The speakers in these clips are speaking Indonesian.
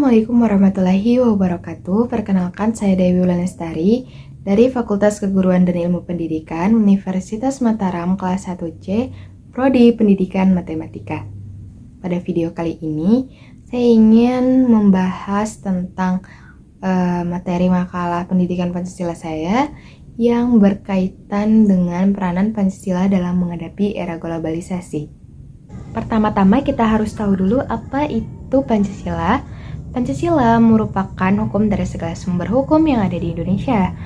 Assalamualaikum warahmatullahi wabarakatuh. Perkenalkan, saya Dewi Wulandari dari Fakultas Keguruan dan Ilmu Pendidikan Universitas Mataram kelas 1C, Prodi Pendidikan Matematika. Pada video kali ini, saya ingin membahas tentang materi makalah pendidikan Pancasila saya yang berkaitan dengan peranan Pancasila dalam menghadapi era globalisasi. Pertama-tama kita harus tahu dulu apa itu Pancasila. Pancasila merupakan hukum dari segala sumber hukum yang ada di Indonesia.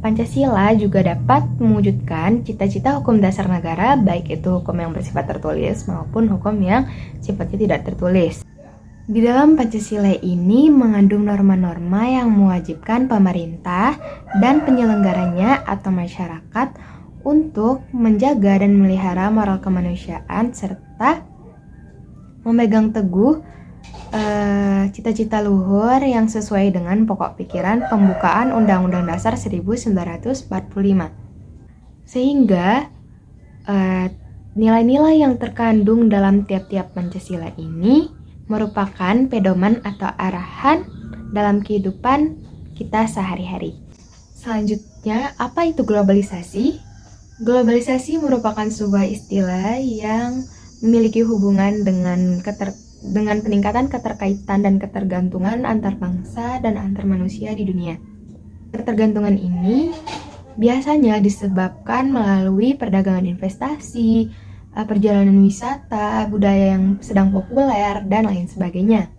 Pancasila juga dapat mewujudkan cita-cita hukum dasar negara, baik itu hukum yang bersifat tertulis maupun hukum yang sifatnya tidak tertulis. Di dalam Pancasila ini mengandung norma-norma yang mewajibkan pemerintah dan penyelenggaranya atau masyarakat untuk menjaga dan memelihara moral kemanusiaan serta memegang teguh cita-cita luhur yang sesuai dengan pokok pikiran pembukaan Undang-Undang Dasar 1945. Sehingga nilai-nilai yang terkandung dalam tiap-tiap Pancasila ini merupakan pedoman atau arahan dalam kehidupan kita sehari-hari. Selanjutnya, apa itu globalisasi? Globalisasi merupakan sebuah istilah yang memiliki hubungan dengan peningkatan keterkaitan dan ketergantungan antar bangsa dan antar manusia di dunia. Ketergantungan ini biasanya disebabkan melalui perdagangan investasi, perjalanan wisata, budaya yang sedang populer, dan lain sebagainya.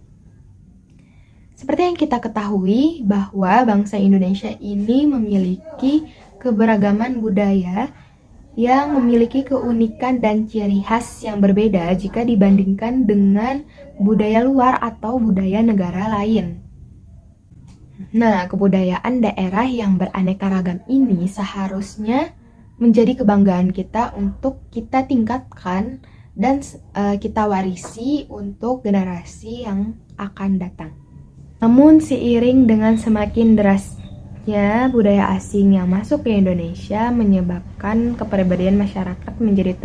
Seperti yang kita ketahui bahwa bangsa Indonesia ini memiliki keberagaman budaya yang memiliki keunikan dan ciri khas yang berbeda jika dibandingkan dengan budaya luar atau budaya negara lain. Nah, kebudayaan daerah yang beraneka ragam ini seharusnya menjadi kebanggaan kita untuk kita tingkatkan dan kita warisi untuk generasi yang akan datang. Namun seiring dengan semakin derasnya budaya asing yang masuk ke Indonesia menyebabkan kepribadian masyarakat menjadi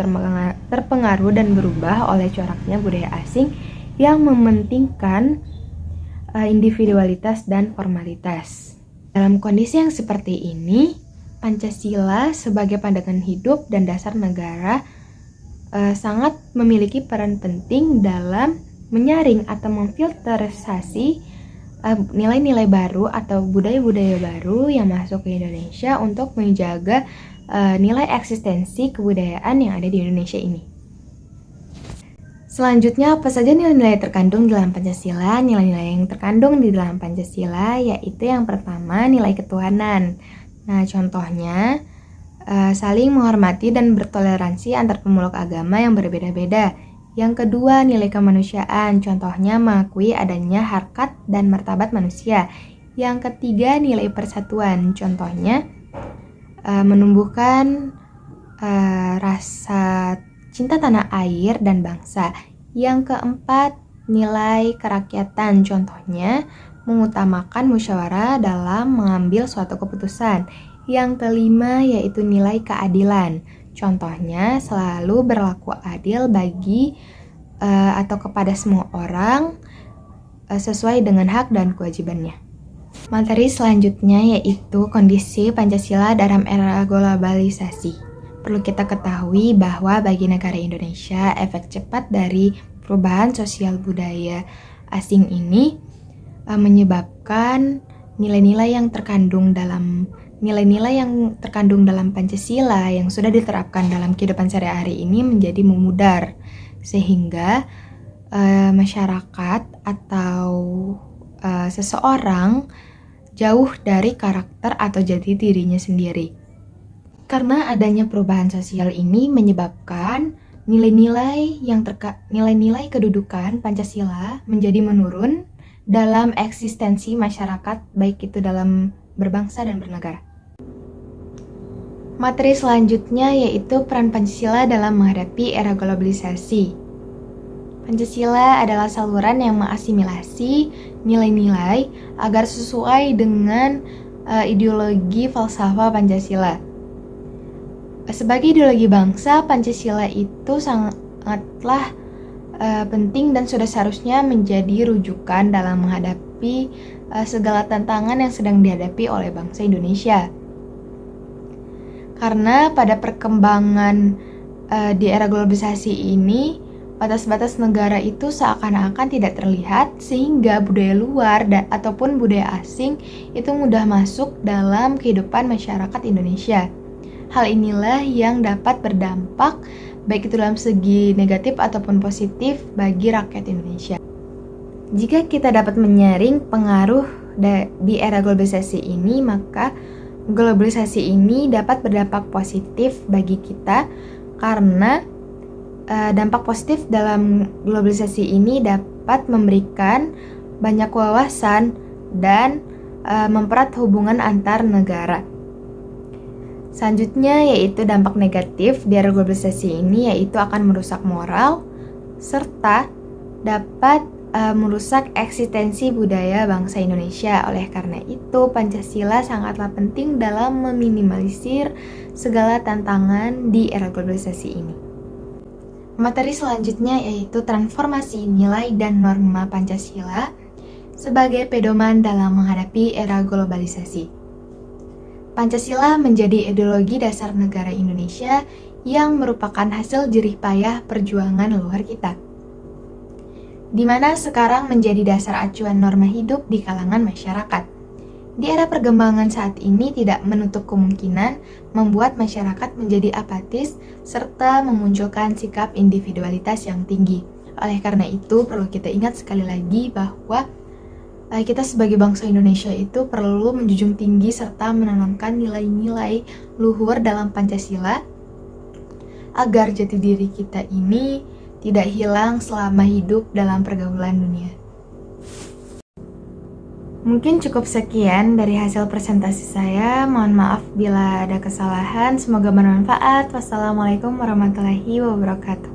terpengaruh dan berubah oleh coraknya budaya asing yang mementingkan individualitas dan formalitas. Dalam kondisi yang seperti ini, Pancasila sebagai pandangan hidup dan dasar negara sangat memiliki peran penting dalam menyaring atau memfilterisasi nilai-nilai baru atau budaya-budaya baru yang masuk ke Indonesia untuk menjaga nilai eksistensi kebudayaan yang ada di Indonesia ini. Selanjutnya, apa saja nilai-nilai terkandung dalam Pancasila? Nilai-nilai yang terkandung di dalam Pancasila yaitu yang pertama, nilai ketuhanan. Nah, contohnya saling menghormati dan bertoleransi antar pemeluk agama yang berbeda-beda. Yang kedua, nilai kemanusiaan, contohnya mengakui adanya harkat dan martabat manusia. Yang ketiga, nilai persatuan, contohnya menumbuhkan rasa cinta tanah air dan bangsa. Yang keempat, nilai kerakyatan, contohnya mengutamakan musyawarah dalam mengambil suatu keputusan. Yang kelima, yaitu nilai keadilan. Contohnya, selalu berlaku adil bagi atau kepada semua orang sesuai dengan hak dan kewajibannya. Materi selanjutnya yaitu kondisi Pancasila dalam era globalisasi. Perlu kita ketahui bahwa bagi negara Indonesia, efek cepat dari perubahan sosial budaya asing ini menyebabkan nilai-nilai yang terkandung dalam Pancasila yang sudah diterapkan dalam kehidupan sehari-hari ini menjadi memudar, sehingga masyarakat atau seseorang jauh dari karakter atau jati dirinya sendiri. Karena adanya perubahan sosial ini menyebabkan nilai-nilai kedudukan Pancasila menjadi menurun dalam eksistensi masyarakat, baik itu dalam berbangsa dan bernegara. Materi selanjutnya yaitu peran Pancasila dalam menghadapi era globalisasi. Pancasila adalah saluran yang mengasimilasi nilai-nilai agar sesuai dengan ideologi falsafah Pancasila. Sebagai ideologi bangsa, Pancasila itu sangatlah penting dan sudah seharusnya menjadi rujukan dalam menghadapi menghadapi segala tantangan yang sedang dihadapi oleh bangsa Indonesia. Karena pada perkembangan di era globalisasi ini, batas-batas negara itu seakan-akan tidak terlihat, sehingga budaya luar ataupun budaya asing itu mudah masuk dalam kehidupan masyarakat Indonesia. Hal inilah yang dapat berdampak baik itu dalam segi negatif ataupun positif bagi rakyat Indonesia. Jika kita dapat menyaring pengaruh di era globalisasi ini, maka globalisasi ini dapat berdampak positif bagi kita karena dampak positif dalam globalisasi ini dapat memberikan banyak wawasan dan mempererat hubungan antar negara. Selanjutnya yaitu dampak negatif di era globalisasi ini, yaitu akan merusak moral serta dapat merusak eksistensi budaya bangsa Indonesia. Oleh karena itu, Pancasila sangatlah penting dalam meminimalisir segala tantangan di era globalisasi ini. Materi selanjutnya yaitu transformasi nilai dan norma Pancasila sebagai pedoman dalam menghadapi era globalisasi. Pancasila menjadi ideologi dasar negara Indonesia yang merupakan hasil jerih payah perjuangan leluhur kita, di mana sekarang menjadi dasar acuan norma hidup di kalangan masyarakat. Di era perkembangan saat ini tidak menutup kemungkinan membuat masyarakat menjadi apatis serta memunculkan sikap individualitas yang tinggi. Oleh karena itu, perlu kita ingat sekali lagi bahwa kita sebagai bangsa Indonesia itu perlu menjunjung tinggi serta menanamkan nilai-nilai luhur dalam Pancasila agar jati diri kita ini tidak hilang selama hidup dalam pergaulan dunia. Mungkin cukup sekian dari hasil presentasi saya. Mohon maaf bila ada kesalahan. Semoga bermanfaat. Wassalamualaikum warahmatullahi wabarakatuh.